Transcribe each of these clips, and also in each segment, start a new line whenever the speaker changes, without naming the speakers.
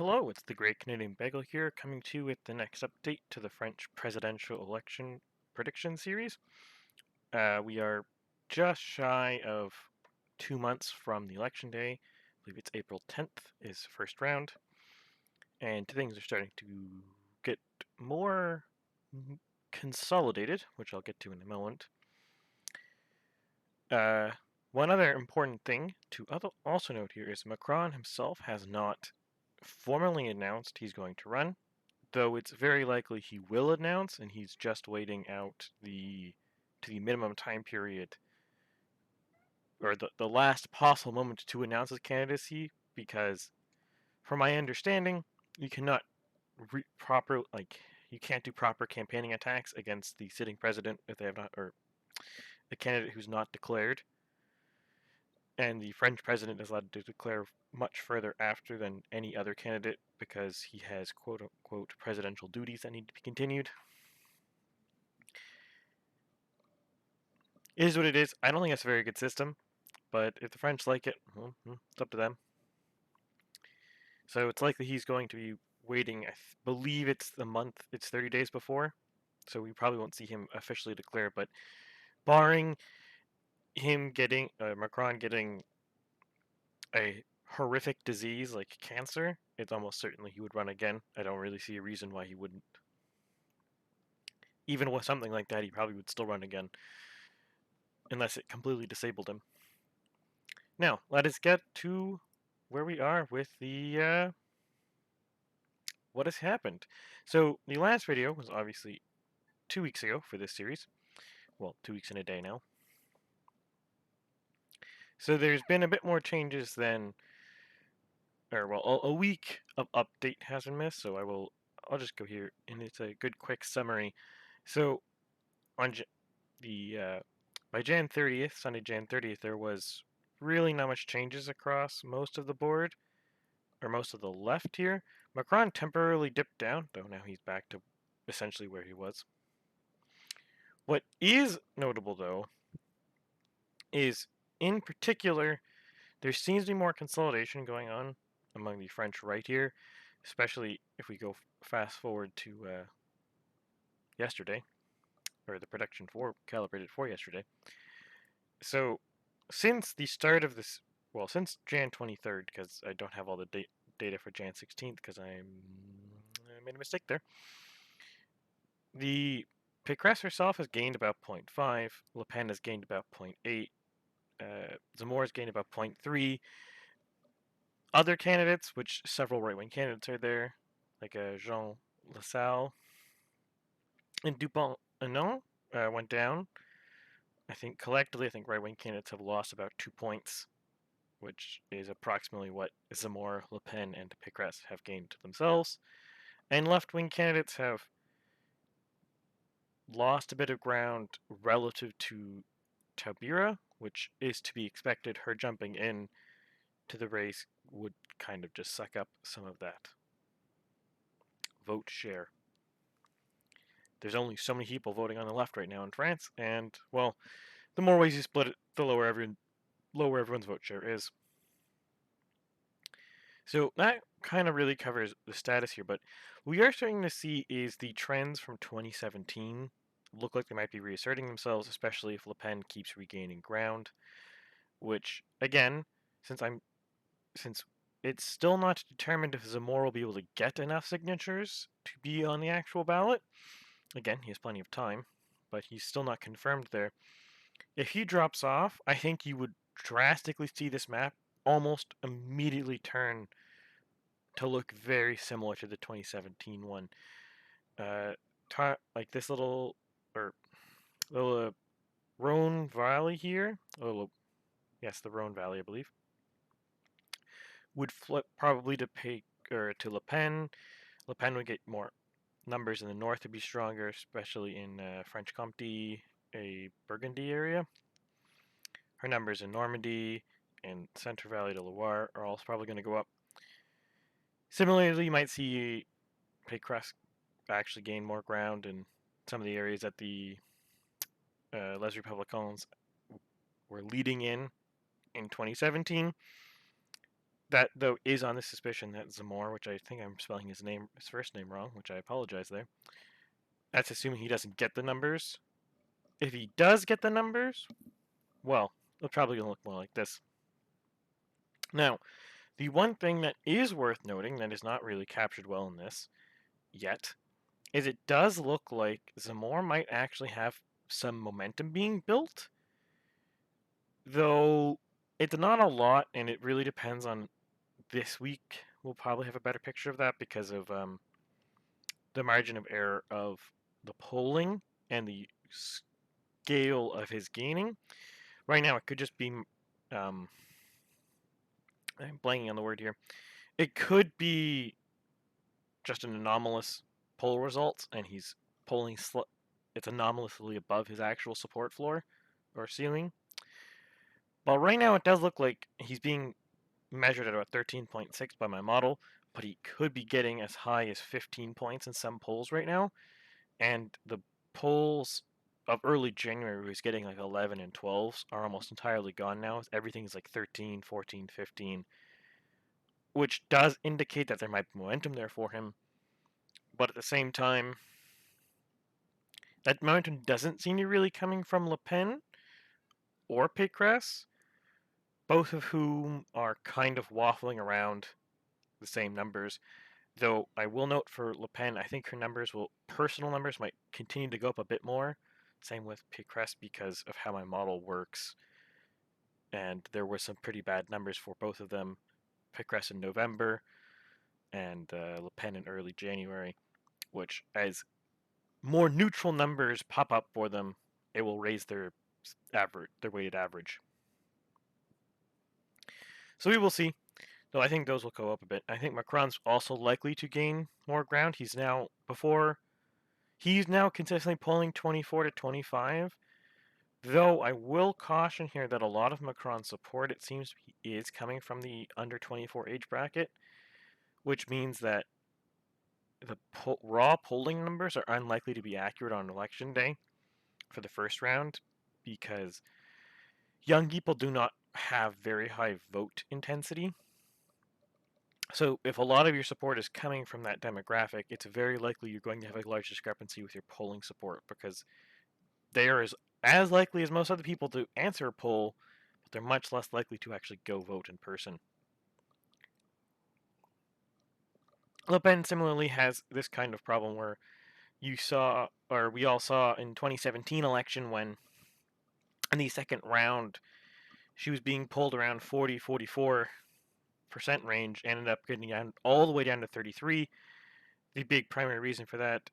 Hello, it's the Great Canadian Bagel here, coming to you with the next update to the French presidential election prediction series. We are just shy of 2 months from the election day. I believe it's April 10th is first round, and things are starting to get more consolidated, which I'll get to in a moment. One other important thing to also note here is Macron himself has not formally announced he's going to run, though it's very likely he will announce, and he's just waiting out the minimum time period, or the last possible moment to announce his candidacy, because from my understanding, you cannot you can't do proper campaigning attacks against the sitting president if they have not, or a candidate who's not declared. And the French president is allowed to declare much further after than any other candidate because he has quote unquote presidential duties that need to be continued. It is what it is. I don't think it's a very good system, but if the French like it, well, it's up to them. So it's likely he's going to be waiting. I believe it's the month. It's 30 days before, so we probably won't see him officially declare. But barring him getting Macron getting a horrific disease like cancer, it's almost certainly he would run again. I don't really see a reason why he wouldn't. Even with something like that, he probably would still run again, unless it completely disabled him. Now, let us get to where we are with the what has happened. So the last video was obviously 2 weeks ago for this series. Well, 2 weeks and a day now. So there's been a bit more changes than, or well, a week of update has been missed. So I'll just go here, and it's a good quick summary. So on by Jan 30th, Sunday Jan 30th, there was really not much changes across most of the board, or most of the left here. Macron temporarily dipped down, though now he's back to essentially where he was. What is notable, though, is in particular, there seems to be more consolidation going on among the French right here, especially if we go fast forward to yesterday, or the prediction for calibrated for yesterday. So, since the start of this, well, since Jan 23rd, because I don't have all the data for Jan 16th, because I made a mistake there. The Pécresse herself has gained about 0.5. Le Pen has gained about 0.8. Zemmour has gained about 0.3. Other candidates, which several right-wing candidates are there, like Jean Lassalle and Dupont-Aignan, went down. I think collectively, I think right-wing candidates have lost about 2 points, which is approximately what Zemmour, Le Pen, and Pécresse have gained to themselves. And left-wing candidates have lost a bit of ground relative to Taubira, which is to be expected. Her jumping in to the race would kind of just suck up some of that vote share. There's only so many people voting on the left right now in France, and, well, the more ways you split it, the lower everyone's vote share is. So that kind of really covers the status here, but what we are starting to see is the trends from 2017 look like they might be reasserting themselves, especially if Le Pen keeps regaining ground, which, again, since it's still not determined if Zemmour will be able to get enough signatures to be on the actual ballot. Again, he has plenty of time, but he's still not confirmed there. If he drops off, I think you would drastically see this map almost immediately turn to look very similar to the 2017 one. Like this little Rhone Valley here, yes, the Rhone Valley, I believe, would flip probably to to Le Pen. Le Pen would get more numbers in the north, would be stronger, especially in French Comté, a Burgundy area. Her numbers in Normandy and Centre Valley de Loire are also probably going to go up. Similarly, you might see Pécresse actually gain more ground in some of the areas that the Les Républicains were leading in 2017. That though is on the suspicion that Zamor, which I think I'm spelling his first name wrong, which I apologize there. That's assuming he doesn't get the numbers. If he does get the numbers, well, it'll probably gonna look more like this. Now, the one thing that is worth noting that is not really captured well in this yet is it does look like Zamor might actually have some momentum being built, though it's not a lot, and it really depends on this week. We'll probably have a better picture of that because of the margin of error of the polling and the scale of his gaining. Right now, it could just be, I'm blanking on the word here. It could be just an anomalous poll result, and he's polling it's anomalously above his actual support floor or ceiling. But right now, it does look like he's being measured at about 13.6 by my model, but he could be getting as high as 15 points in some polls right now. And the polls of early January, where he's getting like 11 and 12s, are almost entirely gone now. Everything's like 13, 14, 15, which does indicate that there might be momentum there for him. But at the same time, that momentum doesn't seem to really coming from Le Pen or Pécresse, both of whom are kind of waffling around the same numbers. Though I will note for Le Pen, I think her personal numbers might continue to go up a bit more. Same with Pécresse because of how my model works. And there were some pretty bad numbers for both of them. Pécresse in November and Le Pen in early January, which as more neutral numbers pop up for them, it will raise their weighted average. So we will see. Though I think those will go up a bit. I think Macron's also likely to gain more ground. He's now consistently polling 24 to 25. Though I will caution here that a lot of Macron's support, it seems, is coming from the under 24 age bracket, which means that the raw polling numbers are unlikely to be accurate on election day for the first round because young people do not have very high vote intensity. So if a lot of your support is coming from that demographic, it's very likely you're going to have a large discrepancy with your polling support because they are as likely as most other people to answer a poll, but they're much less likely to actually go vote in person. Le Pen similarly has this kind of problem where we all saw in 2017 election when in the second round she was being pulled around 44% range, ended up getting down all the way down to 33. The big primary reason for that,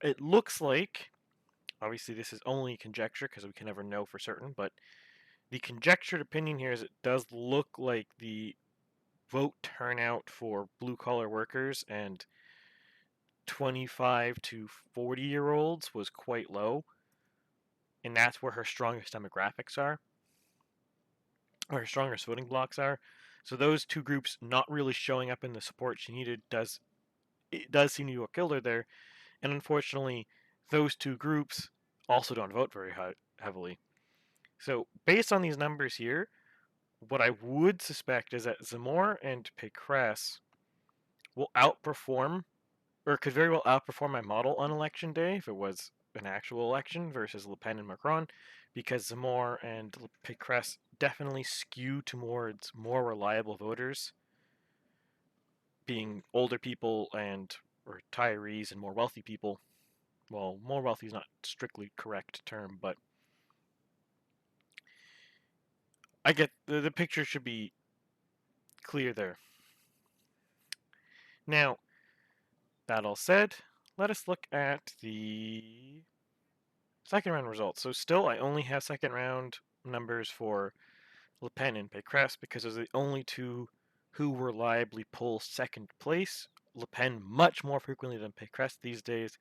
it looks like, obviously this is only conjecture because we can never know for certain, but the conjectured opinion here is it does look like the vote turnout for blue collar workers and 25 to 40-year-olds was quite low, and that's where her strongest demographics are, or her strongest voting blocks are. So those two groups not really showing up in the support she needed does seem to have killed her there, and unfortunately, those two groups also don't vote very heavily. So based on these numbers here, what I would suspect is that Zamor and Pécresse will outperform, or could very well outperform my model on election day if it was an actual election versus Le Pen and Macron, because Zamor and Pécresse definitely skew towards more reliable voters, being older people and retirees and more wealthy people. Well, more wealthy is not strictly correct term, but I get the picture should be clear there. Now, that all said, let us look at the second round results. So still, I only have second round numbers for Le Pen and Pécresse because those are the only two who reliably pull second place. Le Pen much more frequently than Pécresse these days,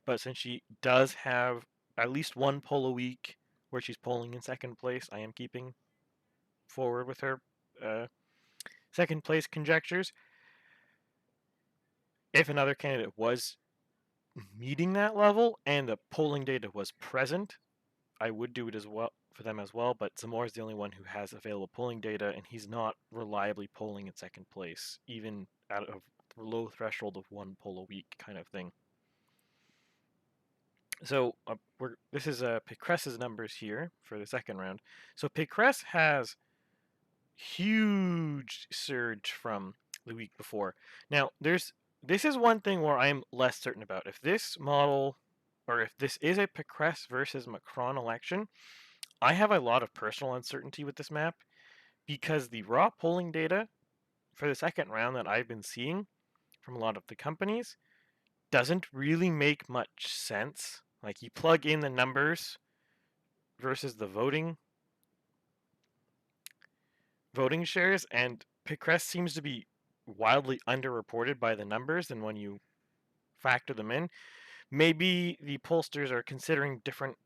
but since she does have at least one poll a week where she's polling in second place, I am keeping forward with her second place conjectures. If another candidate was meeting that level and the polling data was present, I would do it as well. for them as well, but Zamora is the only one who has available polling data, and he's not reliably polling in second place, even out of the low threshold of one poll a week kind of thing. So this is Pécresse's numbers here for the second round. So Pécresse has huge surge from the week before. Now, this is one thing where I'm less certain about. If this model, or if this is a Pécresse versus Macron election, I have a lot of personal uncertainty with this map because the raw polling data for the second round that I've been seeing from a lot of the companies doesn't really make much sense. Like, you plug in the numbers versus the voting shares, and Pécresse seems to be wildly underreported by the numbers, and when you factor them in, maybe the pollsters are considering different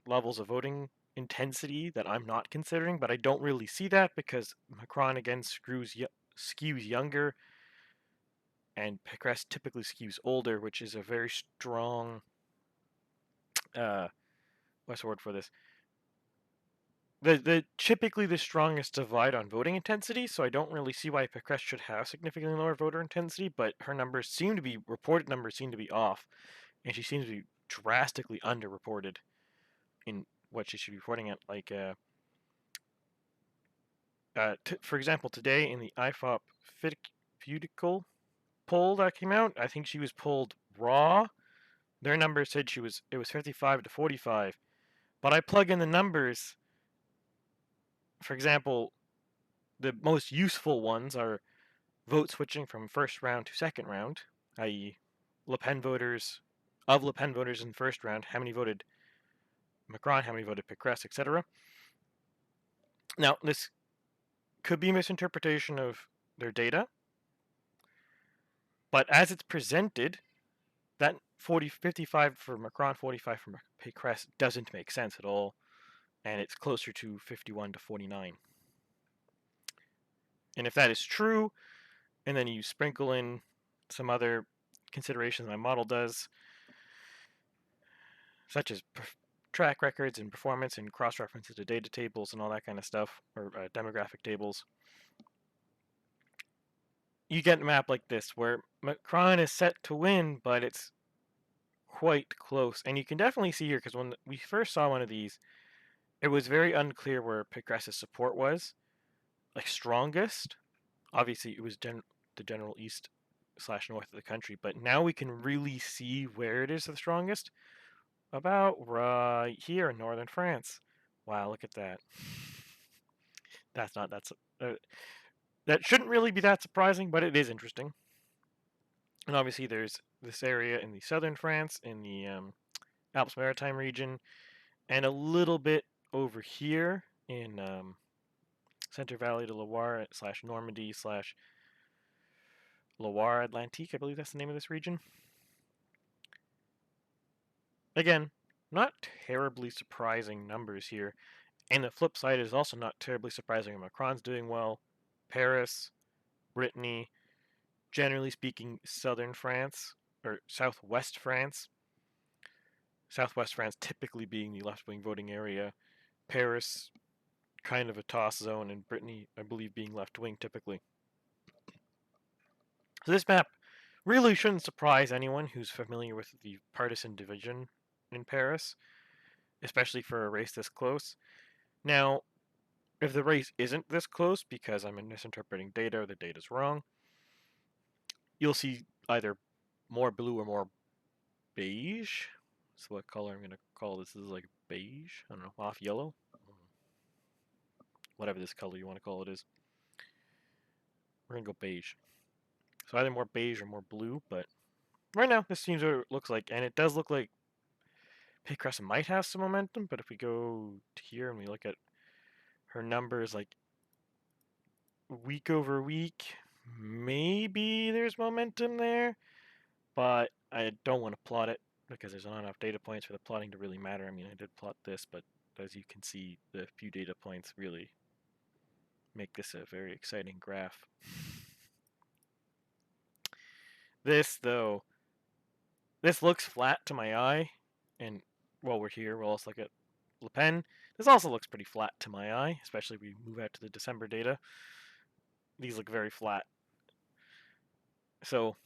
levels of voting intensity that I'm not considering, but I don't really see that because Macron again skews younger, and Pécresse typically skews older, which is a very strong what's the word for this? The typically the strongest divide on voting intensity, so I don't really see why Pécresse should have significantly lower voter intensity, but her numbers seem to be reported numbers seem to be off, and she seems to be drastically underreported in what she should be reporting at. Like, for example, today in the IFOP Fudical poll that came out, I think she was polled raw. Their numbers said it was 55 to 45, but I plug in the numbers. For example, the most useful ones are vote switching from first round to second round, i.e., Le Pen voters in first round, how many voted Macron, how many voted Pécresse, etc. Now, this could be a misinterpretation of their data, but as it's presented, that 55 for Macron, 45 for Pécresse doesn't make sense at all, and it's closer to 51 to 49. And if that is true, and then you sprinkle in some other considerations my model does, such as track records and performance and cross references to data tables and all that kind of stuff, or demographic tables, you get a map like this where Macron is set to win, but it's quite close. And you can definitely see here, because when we first saw one of these, it was very unclear where Pécresse's support was, like, strongest. Obviously, it was the general east / north of the country, but now we can really see where it is the strongest. About right here in northern France. Wow, look at that. That shouldn't really be that surprising, but it is interesting. And obviously, there's this area in the southern France, in the Alps Maritime region, and a little bit over here in Centre Valley de Loire / Normandy / Loire Atlantique, I believe that's the name of this region. Again, not terribly surprising numbers here. And the flip side is also not terribly surprising. Macron's doing well. Paris, Brittany, generally speaking, southern France, or southwest France. Southwest France typically being the left-wing voting area. Paris, kind of a toss zone, and Brittany, I believe, being left-wing typically. So this map really shouldn't surprise anyone who's familiar with the partisan division in Paris, especially for a race this close. Now, if the race isn't this close because I'm misinterpreting data or the data's wrong, you'll see either more blue or more beige. So what color I'm going to call this is like beige. I don't know, off yellow. Whatever this color you want to call it is. We're going to go beige. So either more beige or more blue, but right now this seems what it looks like. And it does look like Pécresse might have some momentum, but if we go to here and we look at her numbers like week over week, maybe there's momentum there, but I don't want to plot it because there's not enough data points for the plotting to really matter. I mean, I did plot this, but as you can see, the few data points really make this a very exciting graph. This, though, this looks flat to my eye, and while we're here, we'll also look at Le Pen. This also looks pretty flat to my eye, especially if we move out to the December data. These look very flat. So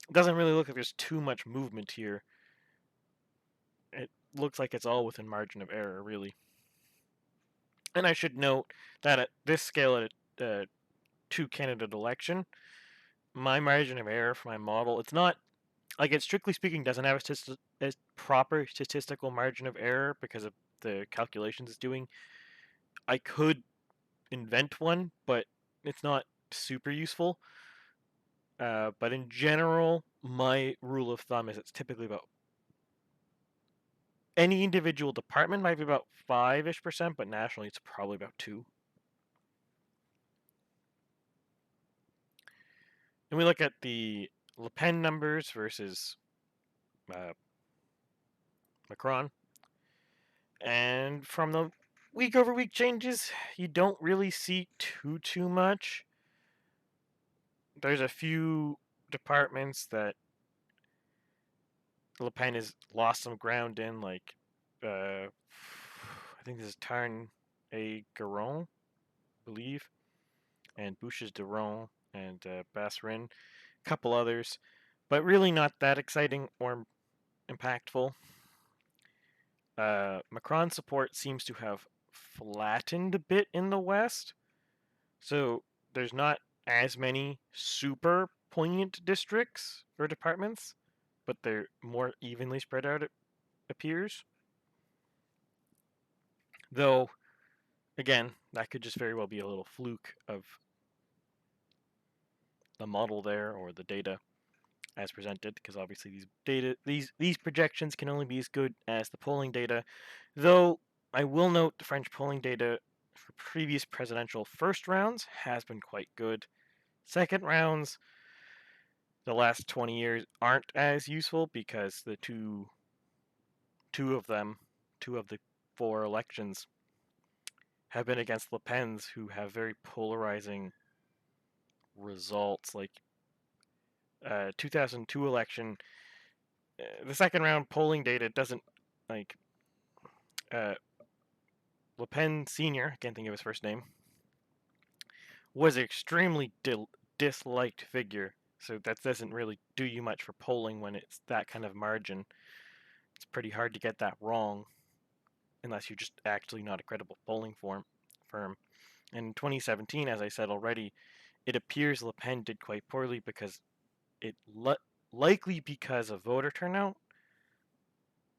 it doesn't really look like there's too much movement here. It looks like it's all within margin of error, really. And I should note that at this scale, at a two-candidate election, my margin of error for my model, it's not, like, it strictly speaking doesn't have a proper statistical margin of error because of the calculations it's doing. I could invent one, but it's not super useful. But in general, my rule of thumb is it's typically about any individual department might be about 5-ish%, but nationally it's probably about 2. And we look at the Le Pen numbers versus Macron. And from the week over week changes, you don't really see too much. There's a few departments that Le Pen has lost some ground in, like I think this is Tarn et Garonne, I believe, and Bouches de Rhône and Basserin, a couple others, but really not that exciting or impactful. Macron's support seems to have flattened a bit in the West, so there's not as many super poignant districts or departments, but they're more evenly spread out, it appears. Though, again, that could just very well be a little fluke of the model there or the data as presented, because obviously these projections can only be as good as the polling data. Though I will note the French polling data for previous presidential first rounds has been quite good. Second rounds, the last 20 years, aren't as useful because the two of the 4 elections have been against Le Pen's, who have very polarizing results. Like 2002 election, the second round polling data doesn't, like, Le Pen Senior, I can't think of his first name, was an extremely disliked figure. So that doesn't really do you much for polling when it's that kind of margin. It's pretty hard to get that wrong unless you're just actually not a credible polling firm. And in 2017, as I said already, it appears Le Pen did quite poorly because likely because of voter turnout,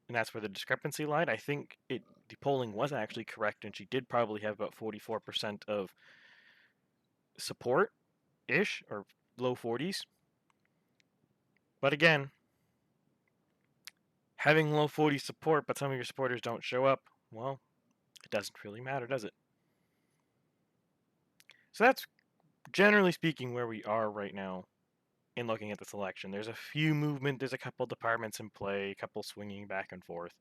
and that's where the discrepancy lied. I think the polling was actually correct, and she did probably have about 44% of support ish, or low 40s. But again, having low 40 support, but some of your supporters don't show up, well, it doesn't really matter, does it? So that's generally speaking where we are right now in looking at this election. There's a few movement, there's a couple departments in play, a couple swinging back and forth.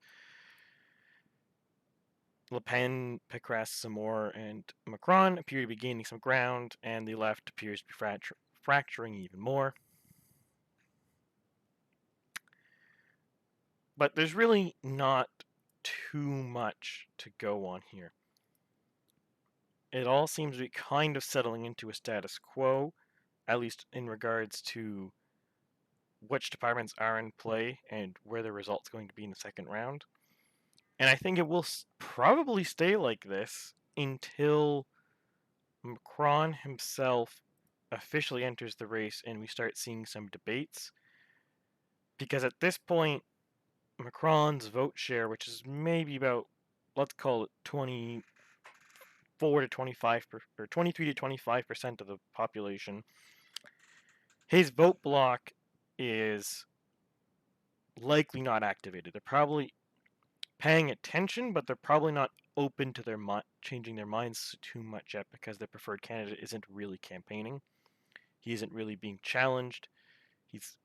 Le Pen, Pécresse some more, and Macron appear to be gaining some ground, and the left appears to be fracturing even more. But there's really not too much to go on here. It all seems to be kind of settling into a status quo, at least in regards to which departments are in play and where the result's going to be in the second round. And I think it will probably stay like this until Macron himself officially enters the race and we start seeing some debates. Because at this point, Macron's vote share, which is maybe about, let's call it 24 to 25 or 23 to 25% of the population, his vote block is likely not activated. They're probably paying attention, but they're probably not open to changing their minds too much yet because their preferred candidate isn't really campaigning. He isn't really being challenged. He's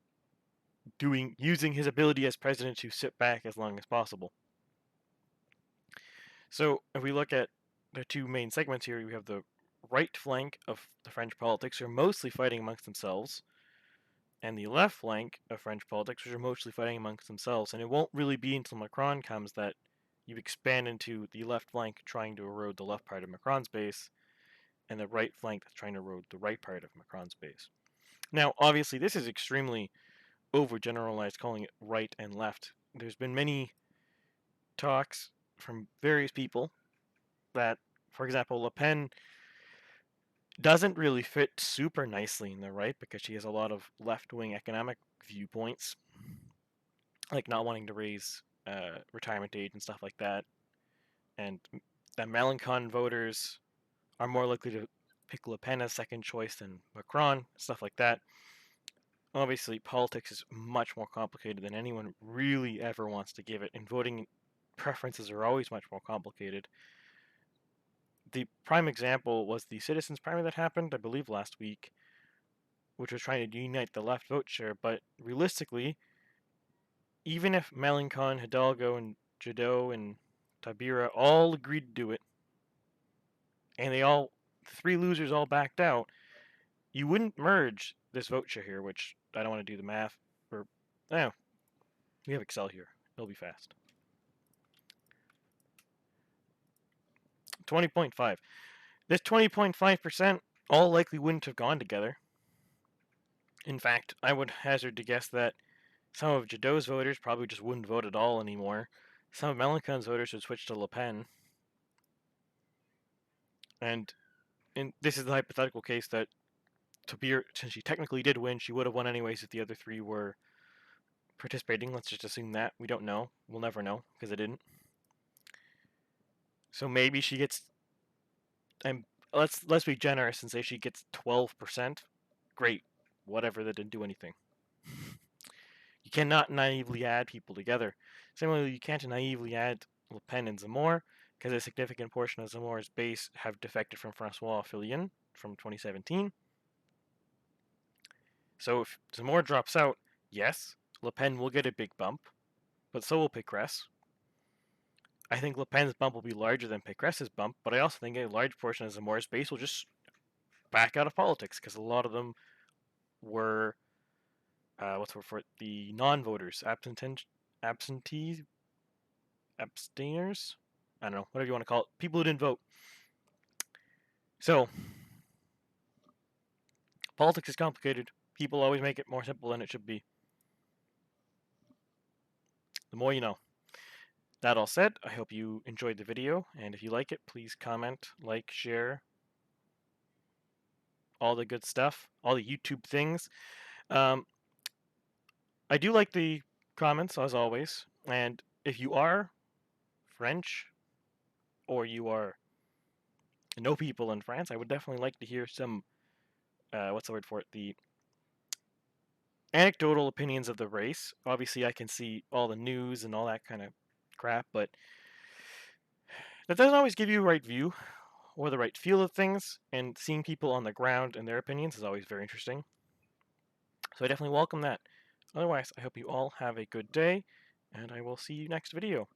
using his ability as president to sit back as long as possible. So if we look at the two main segments here, we have the right flank of the French politics, who are mostly fighting amongst themselves, and the left flank of French politics, which are mostly fighting amongst themselves. And it won't really be until Macron comes that you expand into the left flank trying to erode the left part of Macron's base, and the right flank that's trying to erode the right part of Macron's base. Now, obviously, this is extremely overgeneralized, calling it right and left. There's been many talks from various people that, for example, Le Pen doesn't really fit super nicely in the right because she has a lot of left-wing economic viewpoints, like not wanting to raise retirement age and stuff like that, and that Mélenchon voters are more likely to pick Le Pen as second choice than Macron, stuff like that. Obviously, politics is much more complicated than anyone really ever wants to give it, and voting preferences are always much more complicated. The prime example was the citizens' primary that happened, I believe, last week, which was trying to unite the left vote share, but realistically, even if Mélenchon, Hidalgo, and Jadot and Tabira all agreed to do it, and the three losers all backed out, you wouldn't merge this vote share here, which I don't want to do the math. Or, oh, we have Excel here. It'll be fast. 20.5. This 20.5% all likely wouldn't have gone together. In fact, I would hazard to guess that some of Jadot's voters probably just wouldn't vote at all anymore. Some of Mélenchon's voters would switch to Le Pen. And this is the hypothetical case that Tabir, since she technically did win, she would have won anyways if the other three were participating. Let's just assume that. We don't know. We'll never know because they didn't. So maybe she gets, and let's be generous and say she gets 12%. Great. Whatever, that didn't do anything. You cannot naively add people together. Similarly, you can't naively add Le Pen and Zemmour because a significant portion of Zemmour's base have defected from François Fillon from 2017. So if Zemmour drops out, yes, Le Pen will get a big bump, but so will Pécresse. I think Le Pen's bump will be larger than Pécresse's bump, but I also think a large portion of Zemmour's base will just back out of politics because a lot of them were what's the word for it? The non-voters, absentees, abstainers. I don't know, whatever you want to call it. People who didn't vote. So politics is complicated. People always make it more simple than it should be. The more you know. That all said, I hope you enjoyed the video, and if you like it, please comment, like, share, all the good stuff, all the YouTube things. I do like the comments, as always, and if you are French, or you know people in France, I would definitely like to hear some, what's the word for it, the anecdotal opinions of the race. Obviously, I can see all the news and all that kind of crap, but that doesn't always give you a right view or the right feel of things, and seeing people on the ground and their opinions is always very interesting. So I definitely welcome that. Otherwise, I hope you all have a good day, and I will see you next video.